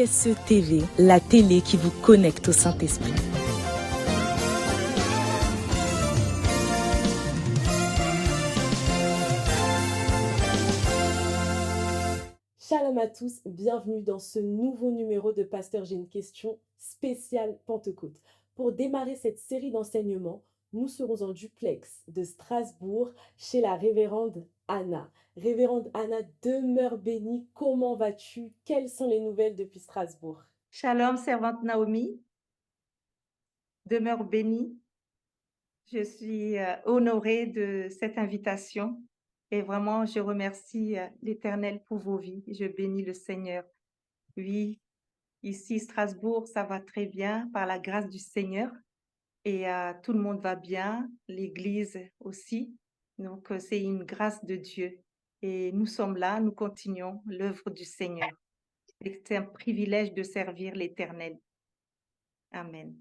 CSE TV, la télé qui vous connecte au Saint-Esprit. Shalom à tous, bienvenue dans ce nouveau numéro de Pasteur, j'ai une question spéciale Pentecôte. Pour démarrer cette série d'enseignements, nous serons en duplex de Strasbourg chez la révérende Anna. Révérende Anna, demeure bénie, comment vas-tu? Quelles sont les nouvelles depuis Strasbourg? Shalom, servante Naomi, demeure bénie. Je suis honorée de cette invitation et vraiment, je remercie l'Éternel pour vos vies. Je bénis le Seigneur. Oui, ici, Strasbourg, ça va très bien par la grâce du Seigneur et tout le monde va bien, l'Église aussi. Donc, c'est une grâce de Dieu et nous sommes là, nous continuons l'œuvre du Seigneur. Et c'est un privilège de servir l'Éternel. Amen.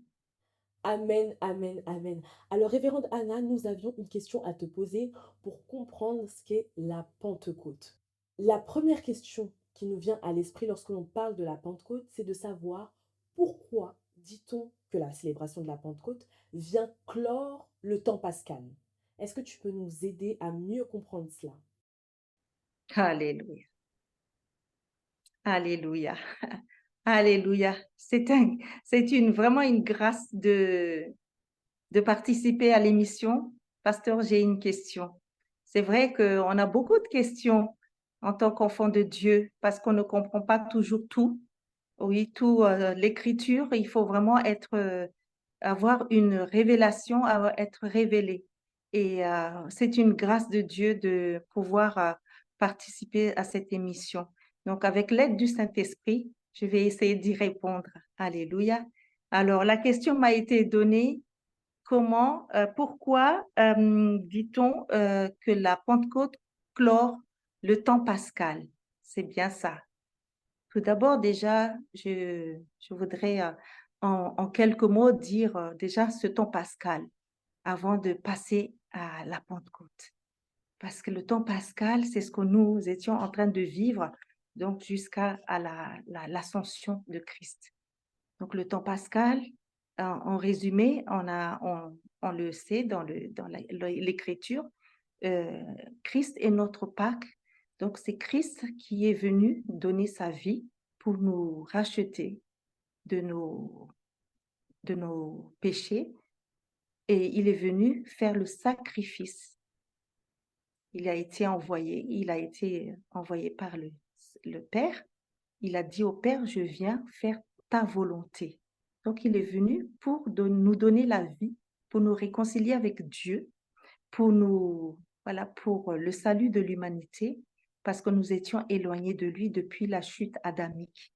Amen, amen, amen. Alors, révérende Anna, nous avions une question à te poser pour comprendre ce qu'est la Pentecôte. La première question qui nous vient à l'esprit lorsque l'on parle de la Pentecôte, c'est de savoir pourquoi dit-on que la célébration de la Pentecôte vient clore le temps pascal. Est-ce que tu peux nous aider à mieux comprendre cela? Alléluia. Alléluia. Alléluia. Vraiment une grâce de participer à l'émission. Pasteur, j'ai une question. C'est vrai qu'on a beaucoup de questions en tant qu'enfant de Dieu parce qu'on ne comprend pas toujours tout. Oui, tout l'écriture, il faut vraiment avoir une révélation, être révélé. Et c'est une grâce de Dieu de pouvoir participer à cette émission. Donc, avec l'aide du Saint-Esprit, je vais essayer d'y répondre. Alléluia. Alors, la question m'a été donnée. Pourquoi dit-on que la Pentecôte clore le temps pascal? C'est bien ça. Tout d'abord, déjà, je voudrais en quelques mots dire déjà ce temps pascal avant de passer à la Pentecôte. Parce que le temps pascal, c'est ce que nous étions en train de vivre donc jusqu'à l'ascension de Christ. Donc le temps pascal, en résumé, on le sait dans l'Écriture, Christ est notre Pâque. Donc c'est Christ qui est venu donner sa vie pour nous racheter de nos péchés et il est venu faire le sacrifice. Il a été envoyé par le Père. Il a dit au Père, je viens faire ta volonté. Donc, il est venu pour nous donner la vie, pour nous réconcilier avec Dieu, pour le salut de l'humanité, parce que nous étions éloignés de lui depuis la chute adamique.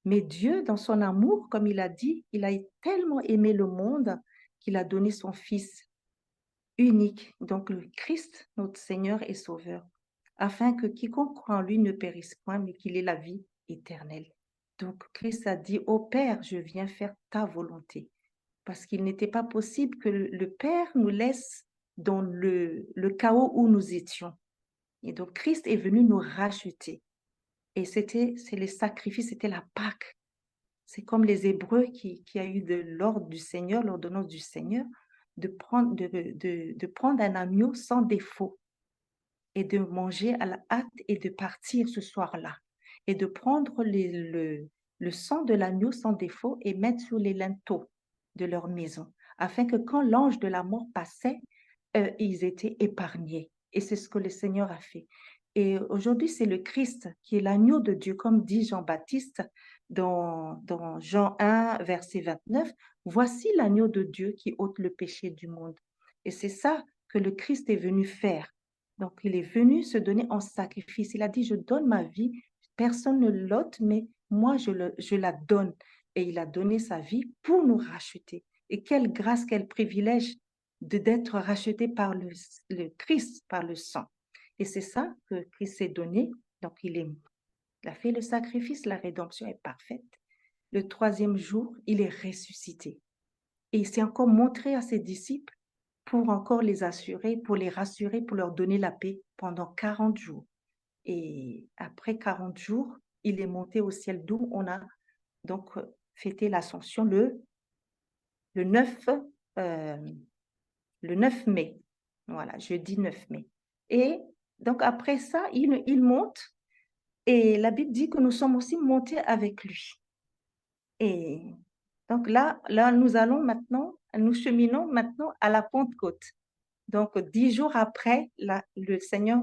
Mais Dieu, dans son amour, comme il a dit, il a tellement aimé le monde qu'il a donné son Fils unique, donc le Christ, notre Seigneur et Sauveur, afin que quiconque croit en lui ne périsse point, mais qu'il ait la vie éternelle. Donc Christ a dit au Père, je viens faire ta volonté, parce qu'il n'était pas possible que le Père nous laisse dans le chaos où nous étions. Et donc Christ est venu nous racheter. Et c'est les sacrifices, c'était la Pâque. C'est comme les Hébreux qui a eu de l'ordre du Seigneur, l'ordonnance du Seigneur, de prendre un agneau sans défaut et de manger à la hâte et de partir ce soir-là. Et de prendre le sang de l'agneau sans défaut et mettre sur les linteaux de leur maison, afin que quand l'ange de la mort passait, ils étaient épargnés. Et c'est ce que le Seigneur a fait. Et aujourd'hui, c'est le Christ qui est l'agneau de Dieu, comme dit Jean-Baptiste dans Jean 1, verset 29. Voici l'agneau de Dieu qui ôte le péché du monde. Et c'est ça que le Christ est venu faire. Donc, il est venu se donner en sacrifice. Il a dit, je donne ma vie, personne ne l'ôte, mais moi, je la donne. Et il a donné sa vie pour nous racheter. Et quelle grâce, quel privilège d'être racheté par le Christ, par le sang. Et c'est ça que Christ s'est donné. Donc, il a fait le sacrifice, la rédemption est parfaite. Le troisième jour, il est ressuscité. Et il s'est encore montré à ses disciples pour encore les assurer, pour les rassurer, pour leur donner la paix pendant 40 jours. Et après 40 jours, il est monté au ciel d'où on a donc fêter l'Ascension le 9, le 9 mai. Voilà, jeudi 9 mai. Et donc après ça, il monte et la Bible dit que nous sommes aussi montés avec lui. Et donc là, nous cheminons maintenant à la Pentecôte. Donc 10 jours après, le Seigneur,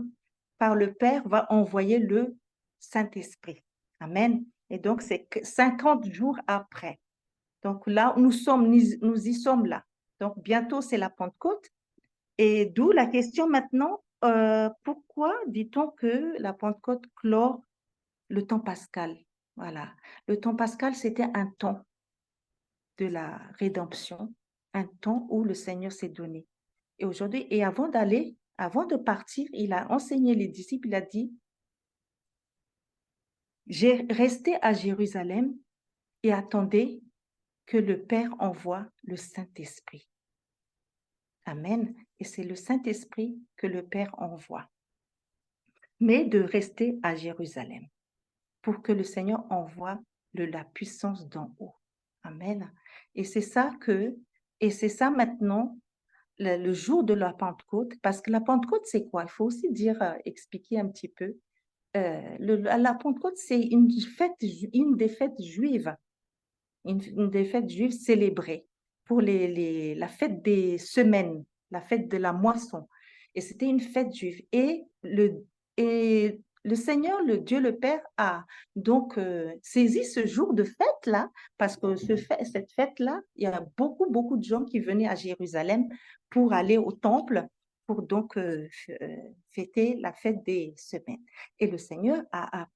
par le Père, va envoyer le Saint-Esprit. Amen. Et donc c'est 50 jours après. Donc là, nous y sommes là. Donc bientôt, c'est la Pentecôte. Et d'où la question maintenant, pourquoi dit-on que la Pentecôte clôt le temps pascal? Voilà. Le temps pascal, c'était un temps de la rédemption, un temps où le Seigneur s'est donné. Et aujourd'hui, et avant de partir, il a enseigné les disciples, il a dit, j'ai resté à Jérusalem et attendez que le Père envoie le Saint-Esprit. Amen. Et c'est le Saint-Esprit que le Père envoie. Mais de rester à Jérusalem pour que le Seigneur envoie la puissance d'en haut. Amen. Et c'est ça maintenant, le jour de la Pentecôte, parce que la Pentecôte, c'est quoi? Il faut aussi expliquer un petit peu. La Pentecôte, c'est une des fêtes juives, une des fêtes juives célébrées pour la fête des semaines, la fête de la moisson. Et c'était une fête juive. Et le Seigneur, le Dieu le Père, a donc saisi ce jour de fête-là, parce que cette fête-là, il y a beaucoup, beaucoup de gens qui venaient à Jérusalem pour aller au temple, pour donc fêter la fête des semaines. Et le Seigneur a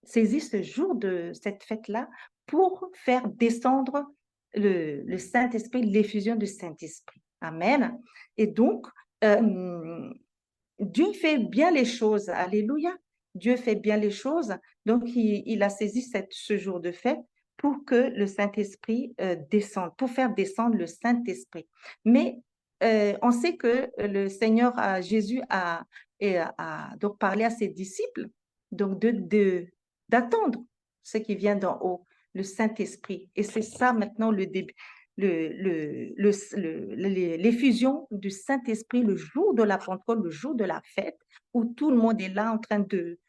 saisi ce jour de cette fête-là pour faire descendre le Saint-Esprit, l'effusion du Saint-Esprit. Amen. Et donc, Dieu fait bien les choses. Alléluia. Dieu fait bien les choses. Donc, il a saisi ce jour de fête pour que le Saint-Esprit descende, pour faire descendre le Saint-Esprit. Mais on sait que le Seigneur Jésus a donc parlé à ses disciples donc d'attendre ce qui vient d'en haut, le Saint-Esprit. Et c'est ça maintenant le début, l'effusion du Saint-Esprit le jour de la Pentecôte, le jour de la fête, où tout le monde est là en train de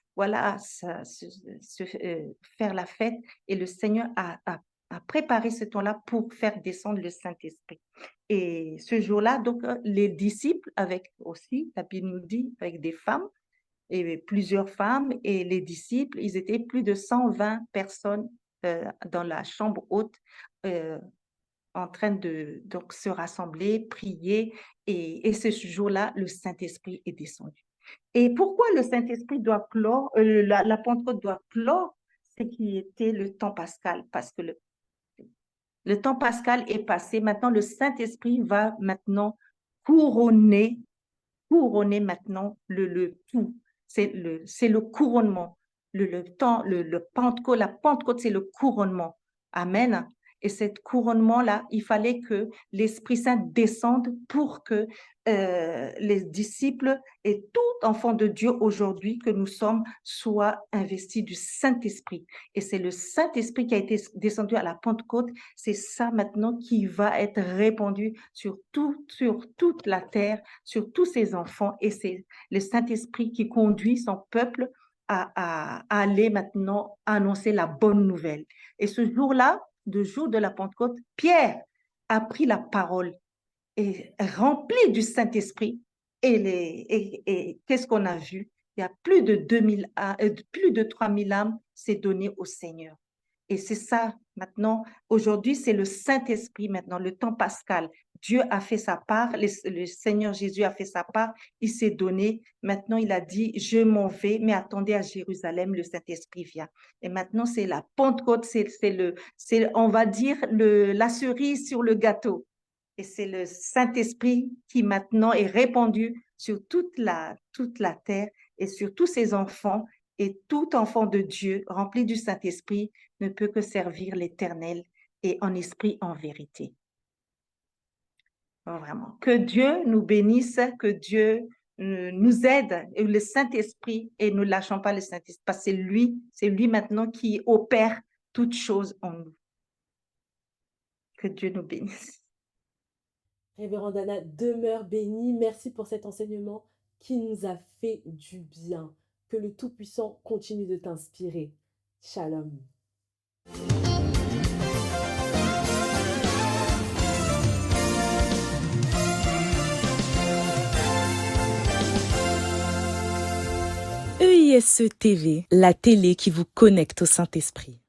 faire la fête. Et le Seigneur a préparé ce temps-là pour faire descendre le Saint-Esprit. Et ce jour-là, donc, les disciples, avec aussi, la Bible nous dit, avec des femmes, et plusieurs femmes, et les disciples, ils étaient plus de 120 personnes dans la chambre haute, en train de donc se rassembler, prier, et ce jour-là, le Saint-Esprit est descendu. Et pourquoi le Saint-Esprit doit clore, la Pentecôte doit clore, c'est qui était le temps pascal, parce que le temps pascal est passé. Maintenant, le Saint-Esprit va maintenant couronner maintenant le tout. C'est le couronnement. Le Pentecôte, la Pentecôte, c'est le couronnement. Amen. Et cette couronnement-là, il fallait que l'Esprit Saint descende pour que les disciples et tout enfant de Dieu aujourd'hui que nous sommes soient investis du Saint-Esprit. Et c'est le Saint-Esprit qui a été descendu à la Pentecôte. C'est ça maintenant qui va être répandu sur toute la terre, sur tous ses enfants. Et c'est le Saint-Esprit qui conduit son peuple à aller maintenant annoncer la bonne nouvelle. Et ce jour-là, le jour de la Pentecôte, Pierre a pris la parole et rempli du Saint-Esprit. Et qu'est-ce qu'on a vu? Il y a plus de 3000 âmes s'est donné au Seigneur. Et c'est ça maintenant. Aujourd'hui, c'est le Saint-Esprit maintenant, le temps pascal. Dieu a fait sa part, le Seigneur Jésus a fait sa part, il s'est donné. Maintenant, il a dit, je m'en vais, mais attendez à Jérusalem, le Saint-Esprit vient. Et maintenant, c'est la Pentecôte, on va dire, la cerise sur le gâteau. Et c'est le Saint-Esprit qui maintenant est répandu sur toute la terre et sur tous ses enfants. Et tout enfant de Dieu rempli du Saint-Esprit ne peut que servir l'Éternel et en esprit, en vérité. Vraiment. Que Dieu nous bénisse, que Dieu nous aide, et le Saint-Esprit, et ne lâchons pas le Saint-Esprit, parce que c'est lui maintenant qui opère toutes choses en nous. Que Dieu nous bénisse. Révérende Anna, demeure bénie. Merci pour cet enseignement qui nous a fait du bien. Que le Tout-Puissant continue de t'inspirer. Shalom. EISE TV, la télé qui vous connecte au Saint-Esprit.